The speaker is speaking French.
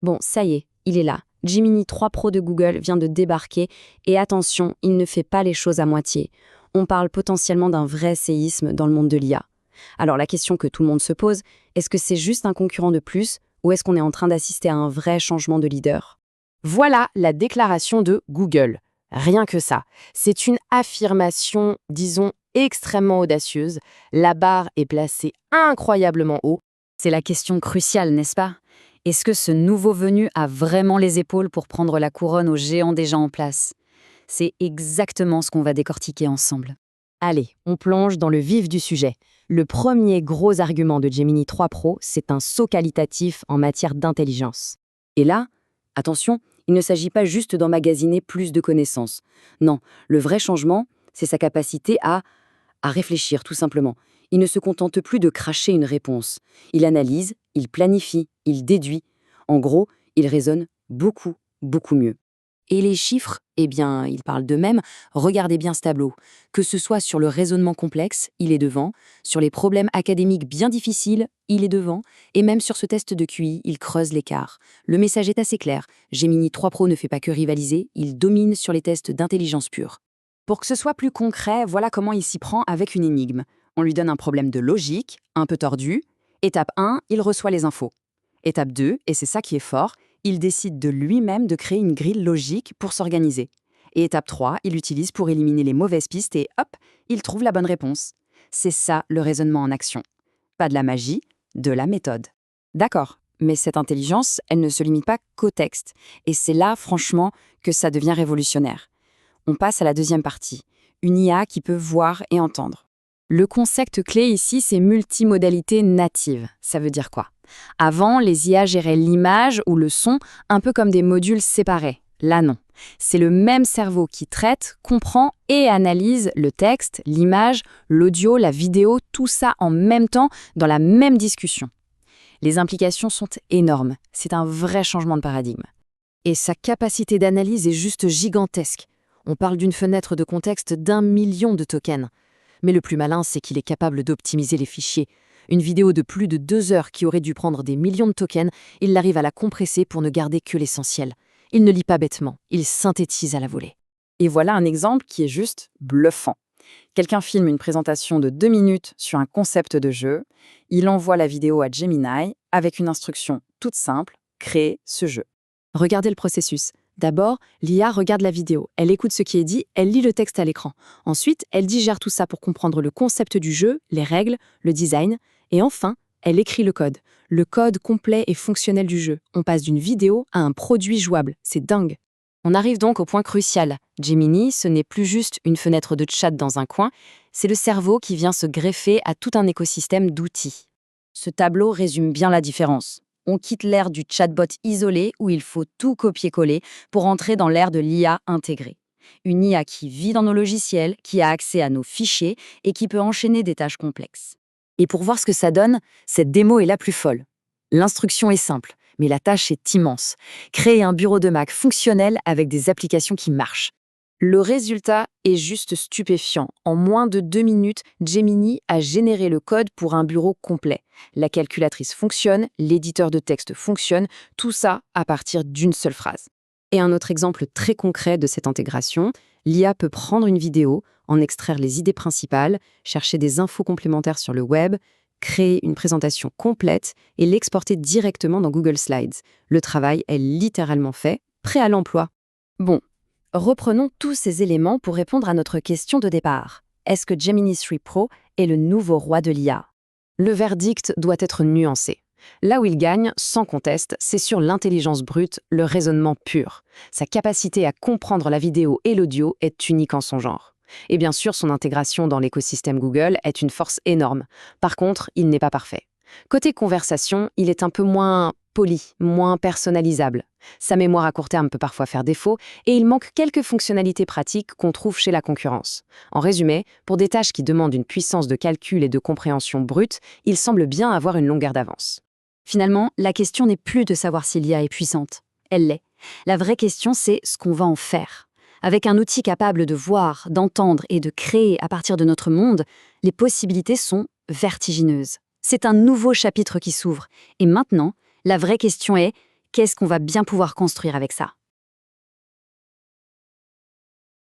Bon, ça y est, il est là. Gemini 3 Pro de Google vient de débarquer et attention, il ne fait pas les choses à moitié. On parle potentiellement d'un vrai séisme dans le monde de l'IA. Alors la question que tout le monde se pose, est-ce que c'est juste un concurrent de plus ou est-ce qu'on est en train d'assister à un vrai changement de leader? Voilà la déclaration de Google. Rien que ça. C'est une affirmation, disons, extrêmement audacieuse. La barre est placée incroyablement haut. C'est la question cruciale, n'est-ce pas? Est-ce que ce nouveau venu a vraiment les épaules pour prendre la couronne aux géants déjà en place? C'est exactement ce qu'on va décortiquer ensemble. Allez, on plonge dans le vif du sujet. Le premier gros argument de Gemini 3 Pro, c'est un saut qualitatif en matière d'intelligence. Et là, attention, il ne s'agit pas juste d'emmagasiner plus de connaissances. Non, le vrai changement, c'est sa capacité à réfléchir, tout simplement. Il ne se contente plus de cracher une réponse. Il analyse, il planifie, il déduit. En gros, il raisonne beaucoup, beaucoup mieux. Et les chiffres, eh bien, ils parlent d'eux-mêmes. Regardez bien ce tableau. Que ce soit sur le raisonnement complexe, il est devant. Sur les problèmes académiques bien difficiles, il est devant. Et même sur ce test de QI, il creuse l'écart. Le message est assez clair. Gemini 3 Pro ne fait pas que rivaliser, il domine sur les tests d'intelligence pure. Pour que ce soit plus concret, voilà comment il s'y prend avec une énigme. On lui donne un problème de logique, un peu tordu. Étape 1, il reçoit les infos. Étape 2, et c'est ça qui est fort, il décide de lui-même de créer une grille logique pour s'organiser. Et étape 3, il l'utilise pour éliminer les mauvaises pistes et hop, il trouve la bonne réponse. C'est ça le raisonnement en action. Pas de la magie, de la méthode. D'accord, mais cette intelligence, elle ne se limite pas qu'au texte. Et c'est là, franchement, que ça devient révolutionnaire. On passe à la deuxième partie, une IA qui peut voir et entendre. Le concept clé ici, c'est multimodalité native. Ça veut dire quoi? Avant, les IA géraient l'image ou le son un peu comme des modules séparés. Là, non. C'est le même cerveau qui traite, comprend et analyse le texte, l'image, l'audio, la vidéo, tout ça en même temps dans la même discussion. Les implications sont énormes. C'est un vrai changement de paradigme. Et sa capacité d'analyse est juste gigantesque. On parle d'une fenêtre de contexte d'1 million de tokens. Mais le plus malin, c'est qu'il est capable d'optimiser les fichiers. Une vidéo de plus de 2 heures qui aurait dû prendre des millions de tokens, il arrive à la compresser pour ne garder que l'essentiel. Il ne lit pas bêtement, il synthétise à la volée. Et voilà un exemple qui est juste bluffant. Quelqu'un filme une présentation de 2 minutes sur un concept de jeu, il envoie la vidéo à Gemini avec une instruction toute simple, créer ce jeu. Regardez le processus. D'abord, l'IA regarde la vidéo, elle écoute ce qui est dit, elle lit le texte à l'écran. Ensuite, elle digère tout ça pour comprendre le concept du jeu, les règles, le design. Et enfin, elle écrit le code complet et fonctionnel du jeu. On passe d'une vidéo à un produit jouable. C'est dingue. On arrive donc au point crucial. Gemini, ce n'est plus juste une fenêtre de chat dans un coin, c'est le cerveau qui vient se greffer à tout un écosystème d'outils. Ce tableau résume bien la différence. On quitte l'ère du chatbot isolé où il faut tout copier-coller pour entrer dans l'ère de l'IA intégrée. Une IA qui vit dans nos logiciels, qui a accès à nos fichiers et qui peut enchaîner des tâches complexes. Et pour voir ce que ça donne, cette démo est la plus folle. L'instruction est simple, mais la tâche est immense. Créer un bureau de Mac fonctionnel avec des applications qui marchent. Le résultat est juste stupéfiant. En moins de 2 minutes, Gemini a généré le code pour un bureau complet. La calculatrice fonctionne, l'éditeur de texte fonctionne, tout ça à partir d'une seule phrase. Et un autre exemple très concret de cette intégration, l'IA peut prendre une vidéo, en extraire les idées principales, chercher des infos complémentaires sur le web, créer une présentation complète et l'exporter directement dans Google Slides. Le travail est littéralement fait, prêt à l'emploi. Bon. Reprenons tous ces éléments pour répondre à notre question de départ. Est-ce que Gemini 3 Pro est le nouveau roi de l'IA? Le verdict doit être nuancé. Là où il gagne, sans conteste, c'est sur l'intelligence brute, le raisonnement pur. Sa capacité à comprendre la vidéo et l'audio est unique en son genre. Et bien sûr, son intégration dans l'écosystème Google est une force énorme. Par contre, il n'est pas parfait. Côté conversation, il est un peu moins poli, moins personnalisable. Sa mémoire à court terme peut parfois faire défaut et il manque quelques fonctionnalités pratiques qu'on trouve chez la concurrence. En résumé, pour des tâches qui demandent une puissance de calcul et de compréhension brute, il semble bien avoir une longueur d'avance. Finalement, la question n'est plus de savoir si l'IA est puissante. Elle l'est. La vraie question, c'est ce qu'on va en faire. Avec un outil capable de voir, d'entendre et de créer à partir de notre monde, les possibilités sont vertigineuses. C'est un nouveau chapitre qui s'ouvre. Et maintenant, la vraie question est, qu'est-ce qu'on va bien pouvoir construire avec ça?